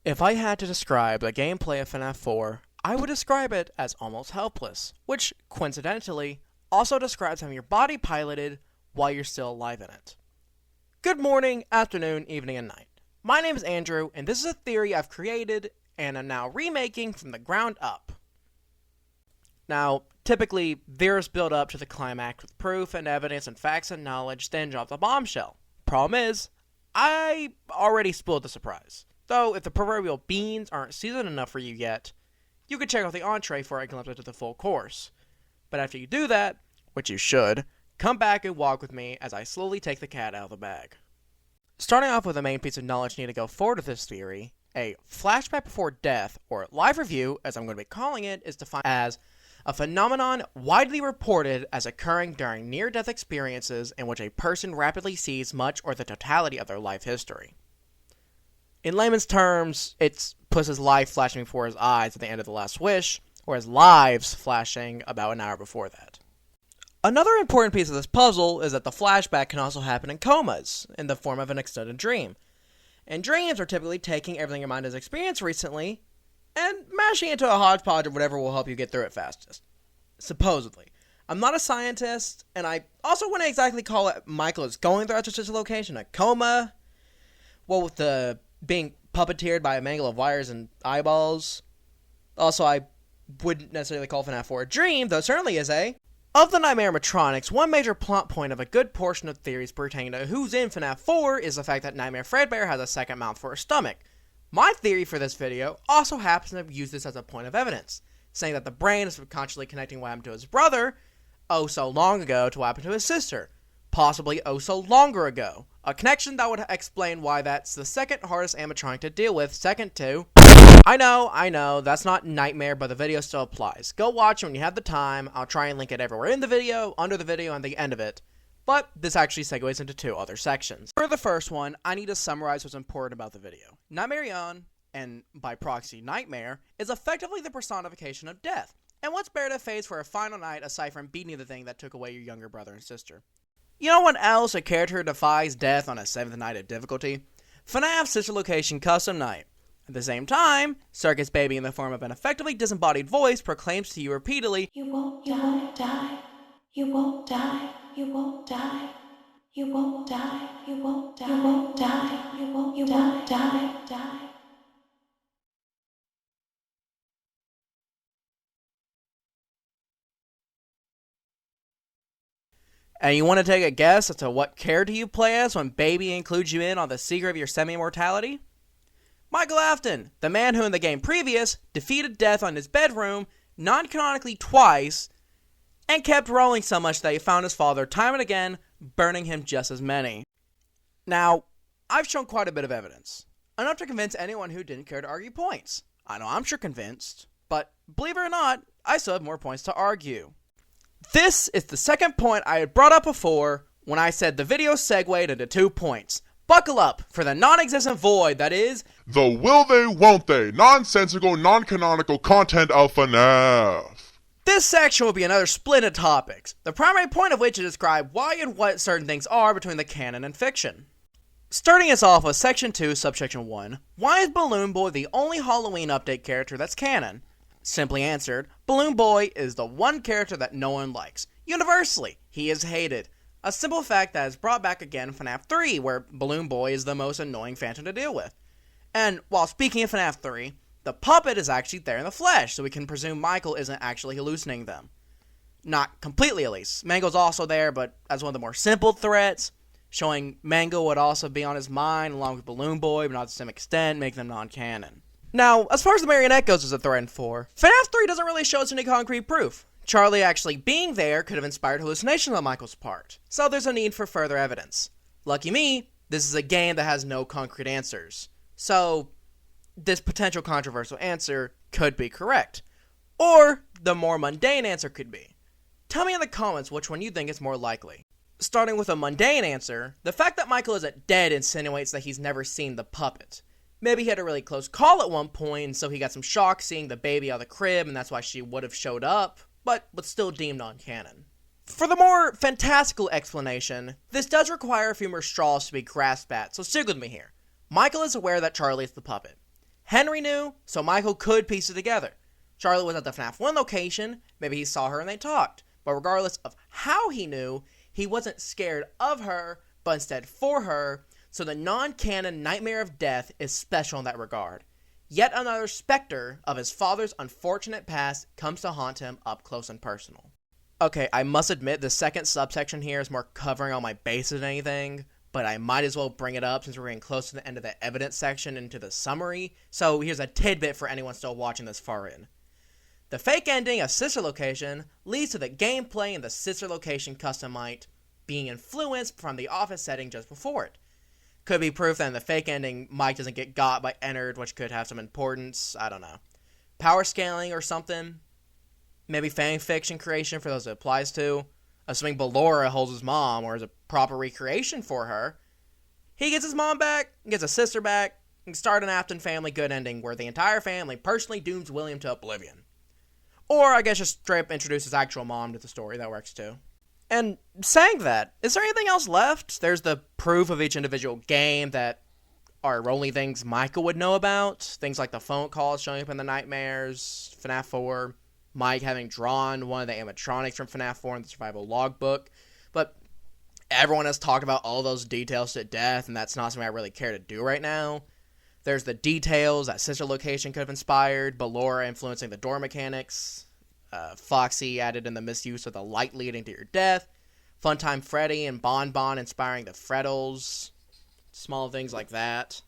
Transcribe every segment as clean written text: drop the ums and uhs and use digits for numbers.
If I had to describe the gameplay of FNAF 4, I would describe it as almost helpless, which, coincidentally, also describes having your body piloted while you're still alive in it. Good morning, afternoon, evening, and night. My name is Andrew, and this is a theory I've created and am now remaking from the ground up. Now, typically, theories build up to the climax with proof and evidence and facts and knowledge, then drop the bombshell. Problem is, I already spoiled the surprise. Though, if the proverbial beans aren't seasoned enough for you yet, you can check out the entree for a glimpse into the full course. But after you do that, which you should, come back and walk with me as I slowly take the cat out of the bag. Starting off with the main piece of knowledge needed to go forward with this theory, a flashback before death, or live review, as I'm going to be calling it, is defined as a phenomenon widely reported as occurring during near-death experiences in which a person rapidly sees much or the totality of their life history. In layman's terms, it puts his life flashing before his eyes at the end of The Last Wish, or his lives flashing about an hour before that. Another important piece of this puzzle is that the flashback can also happen in comas, in the form of an extended dream. And dreams are typically taking everything your mind has experienced recently, and mashing it into a hodgepodge of whatever will help you get through it fastest. Supposedly. I'm not a scientist, and I also wouldn't exactly call it Michael is going through such a location, a coma. Well, with the being puppeteered by a mangle of wires and eyeballs. Also, I wouldn't necessarily call FNAF 4 a dream, though it certainly is a... Of the Nightmare animatronics, one major plot point of a good portion of theories pertaining to who's in FNAF 4 is the fact that Nightmare Fredbear has a second mouth for a stomach. My theory for this video also happens to use this as a point of evidence, saying that the brain is subconsciously connecting what happened to his brother, oh so long ago, to what happened to his sister, possibly oh so longer ago. A connection that would explain why that's the second hardest animatronic to deal with, second to... I know, that's not Nightmare, but the video still applies. Go watch it when you have the time. I'll try and link it everywhere in the video, under the video, and the end of it. But this actually segues into two other sections. For the first one, I need to summarize what's important about the video. Nightmare, and by proxy Nightmare, is effectively the personification of death. And what's better to face for a final night aside from beating the thing that took away your younger brother and sister? You know what else a character defies death on a 7th night of difficulty? FNAF's Sister Location Custom Night. At the same time, Circus Baby in the form of an effectively disembodied voice proclaims to you repeatedly, "You won't die, you won't die, you won't die, you won't die, you won't die, you won't die, you won't die. And you want to take a guess as to what character you play as when Baby includes you in on the secret of your semi-immortality? Michael Afton, the man who in the game previous defeated death on his bedroom, non-canonically twice, and kept rolling so much that he found his father time and again, burning him just as many. Now, I've shown quite a bit of evidence, enough to convince anyone who didn't care to argue points. I know I'm sure convinced, but believe it or not, I still have more points to argue. This is the second point I had brought up before when I said the video segued into 2 points. Buckle up for the non-existent void that is the will they, won't they, nonsensical, non-canonical content of FNAF. This section will be another split of topics, the primary point of which is to describe why and what certain things are between the canon and fiction. Starting us off with Section 2, Subsection 1, why is Balloon Boy the only Halloween update character that's canon? Simply answered, Balloon Boy is the one character that no one likes. Universally, he is hated. A simple fact that is brought back again in FNAF 3, where Balloon Boy is the most annoying phantom to deal with. And while speaking of FNAF 3, the puppet is actually there in the flesh, so we can presume Michael isn't actually hallucinating them. Not completely at least. Mango's also there, but as one of the more simple threats, showing Mango would also be on his mind along with Balloon Boy, but not to the same extent, making them non-canon. Now, as far as the marionette goes as a threat in 4, FNAF 3 doesn't really show us any concrete proof. Charlie actually being there could have inspired hallucinations on Michael's part, so there's a need for further evidence. Lucky me, this is a game that has no concrete answers, so this potential controversial answer could be correct. Or, the more mundane answer could be. Tell me in the comments which one you think is more likely. Starting with a mundane answer, the fact that Michael isn't dead insinuates that he's never seen the puppet. Maybe he had a really close call at one point, and so he got some shock seeing the baby out of the crib, and that's why she would have showed up, but still deemed non-canon. For the more fantastical explanation, this does require a few more straws to be grasped at, so stick with me here. Michael is aware that Charlie is the puppet. Henry knew, so Michael could piece it together. Charlotte was at the FNAF 1 location, maybe he saw her and they talked. But regardless of how he knew, he wasn't scared of her, but instead for her, so the non-canon Nightmare of Death is special in that regard. Yet another specter of his father's unfortunate past comes to haunt him up close and personal. Okay, I must admit the second subsection here is more covering all my bases than anything, but I might as well bring it up since we're getting close to the end of the evidence section into the summary, so here's a tidbit for anyone still watching this far in. The fake ending of Sister Location leads to the gameplay in the Sister Location custom night being influenced from the office setting just before it. Could be proof that in the fake ending, Mike doesn't get got by Ennard, which could have some importance, I don't know. Power scaling or something? Maybe fan fiction creation for those it applies to? Assuming Ballora holds his mom or is a proper recreation for her. He gets his mom back, gets his sister back, and start an Afton family good ending where the entire family personally dooms William to oblivion. Or I guess just straight up introduce his actual mom to the story, that works too. And saying that, is there anything else left? There's the proof of each individual game that are only things Michael would know about. Things like the phone calls showing up in the nightmares, FNAF 4, Mike having drawn one of the animatronics from FNAF 4 in the survival logbook. But everyone has talked about all those details to death, and that's not something I really care to do right now. There's the details that Sister Location could have inspired, Ballora influencing the door mechanics, Foxy added in the misuse of the light leading to your death, Funtime Freddy and Bon Bon inspiring the Freddles, small things like that.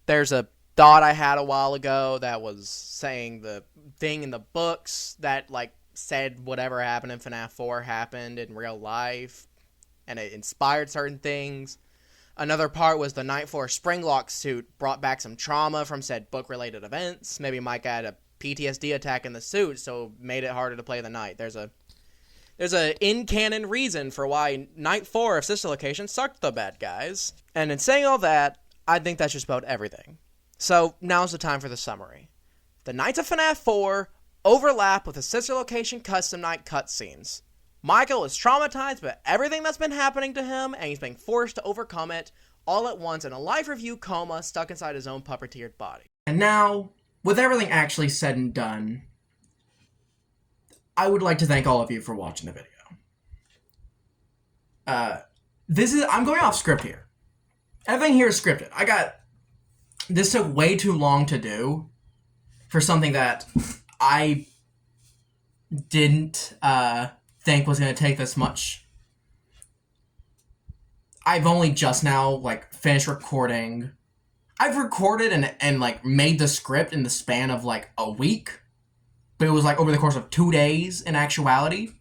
There's a thought I had a while ago that was saying the thing in the books that, like, said whatever happened in FNAF 4 happened in real life, and it inspired certain things. Another part was the Night 4 Springlock suit brought back some trauma from said book-related events. Maybe Mike had a PTSD attack in the suit, so made it harder to play the night. There's a in-canon reason for why Night 4 of Sister Location sucked the bad guys. And in saying all that, I think that's just about everything. So now's the time for the summary. The nights of FNAF 4 overlap with the Sister Location custom night cutscenes. Michael is traumatized by everything that's been happening to him, and he's being forced to overcome it all at once in a life review coma stuck inside his own puppeteered body. And now, with everything actually said and done, I would like to thank all of you for watching the video. I'm going off script here. Everything here is scripted. This took way too long to do for something that I didn't, think was going to take this much. I've only just now, finished recording. I've recorded and made the script in the span of, a week. But it was, over the course of 2 days, in actuality.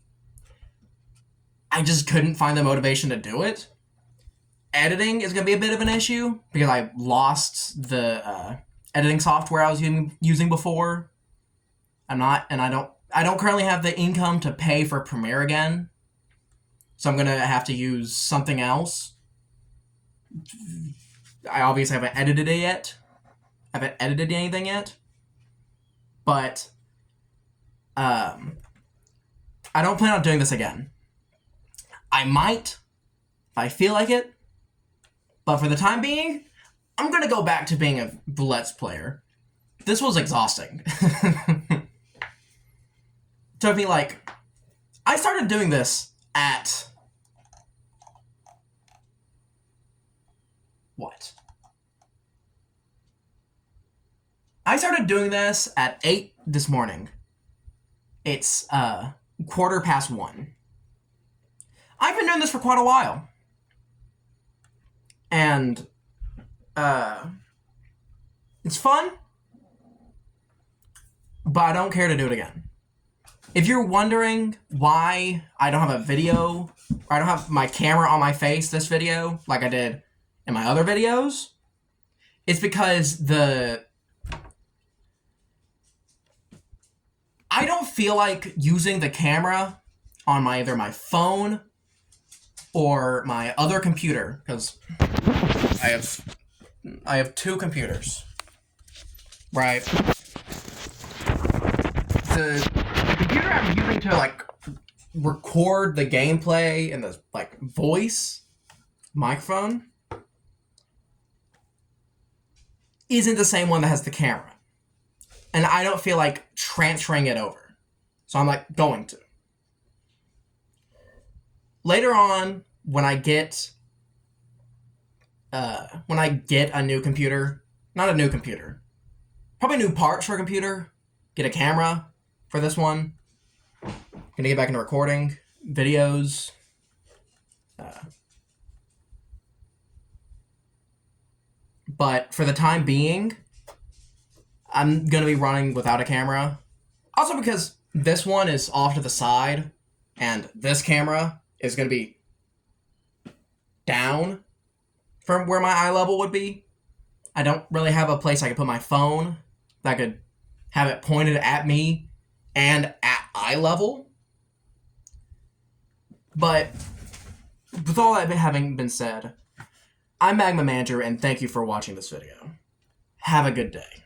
I just couldn't find the motivation to do it. Editing is going to be a bit of an issue, because I lost the, editing software I was using before. I don't currently have the income to pay for Premiere again. So I'm going to have to use something else. I obviously haven't edited it yet. I haven't edited anything yet. But I don't plan on doing this again. I might, if I feel like it. But for the time being, I'm going to go back to being a Let's Player. This was exhausting. Took me I started doing this at what? I started doing this at 8 this morning. It's 1:15. I've been doing this for quite a while. And it's fun, but I don't care to do it again. If you're wondering why I don't have a video, or I don't have my camera on my face this video, like I did in my other videos, it's because I don't feel like using the camera on either my phone or my other computer, because I have two computers, right? The computer I'm using to record the gameplay and the voice microphone isn't the same one that has the camera. And I don't feel like transferring it over. So I'm like, going to. Later on, when I get a new computer, not a new computer, probably new parts for a computer, get a camera for this one, gonna get back into recording videos. But for the time being, I'm gonna be running without a camera. Also because this one is off to the side, and this camera is gonna be down from where my eye level would be. I don't really have a place I could put my phone that could have it pointed at me and at eye level. But with all that having been said, I'm Magma Manager, and thank you for watching this video. Have a good day.